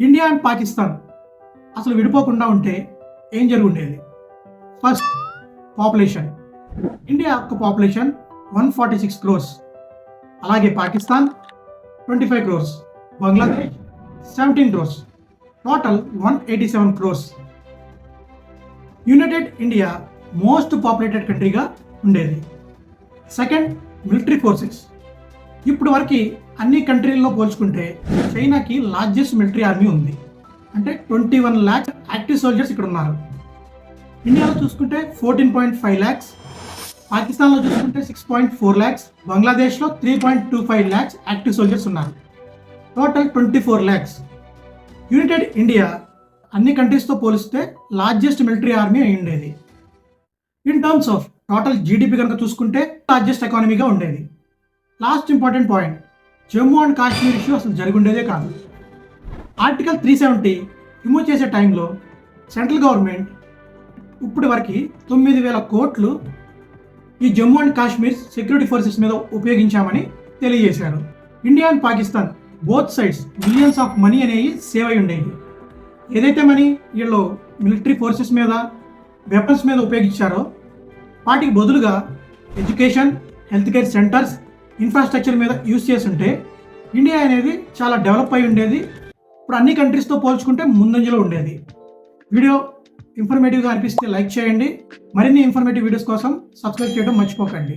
India and Pakistan అసలు విడిపోకుండా ఉంటే ఏం జరుగుండేది? First, population. ఇండియా యొక్క పాపులేషన్ 146 క్రోర్స్, అలాగే Pakistan 25 crores, Bangladesh 17 crores, total 187 crores. United India most populated కంట్రీగా ఉండేది. Second, military forces. ఇప్పుడు వరకు అన్ని కంట్రీల్లో పోల్చుకుంటే చైనాకి లార్జెస్ట్ మిలిటరీ ఆర్మీ ఉంది. అంటే 21 lakhs యాక్టివ్ సోల్జర్స్ ఇక్కడ ఉన్నారు. ఇండియాలో చూసుకుంటే 14.5 lakhs, పాకిస్తాన్లో చూసుకుంటే 6.4 lakhs, బంగ్లాదేశ్లో 3.25 lakhs యాక్టివ్ సోల్జర్స్ ఉన్నారు. Total 24 lakhs. యునైటెడ్ ఇండియా అన్ని కంట్రీస్తో పోలిస్తే లార్జెస్ట్ మిలిటరీ ఆర్మీ అయి ఉండేది. In terms of total GDP కనుక చూసుకుంటే లార్జెస్ట్ ఎకానమీగా ఉండేది. Last important point, Jammu and Kashmir issue అసలు జరుగుండేదే కాదు. ఆర్టికల్ 370 రిమూవ్ చేసే టైంలో సెంట్రల్ గవర్నమెంట్ ఇప్పటి వరకు 9,000 కోట్లు ఈ Jammu and Kashmir security forces మీద ఉపయోగించామని తెలియజేశారు. India and Pakistan both sides millions of money అనేవి సేవ్ అయి ఉండేవి. ఏదైతే మనీ వీళ్ళు మిలిటరీ ఫోర్సెస్ మీద, వెపన్స్ మీద ఉపయోగించారో వాటికి బదులుగా education, health care centres, infrastructure మీద యూజ్ చేస్తుంటే ఇండియా అనేది చాలా డెవలప్ అయి ఉండేది. ఇప్పుడు అన్ని కంట్రీస్తో పోల్చుకుంటే ముందంజలో ఉండేది. వీడియో ఇన్ఫర్మేటివ్గా అనిపిస్తే లైక్ చేయండి. మరిన్ని ఇన్ఫర్మేటివ్ వీడియోస్ కోసం సబ్స్క్రైబ్ చేయడం మర్చిపోకండి.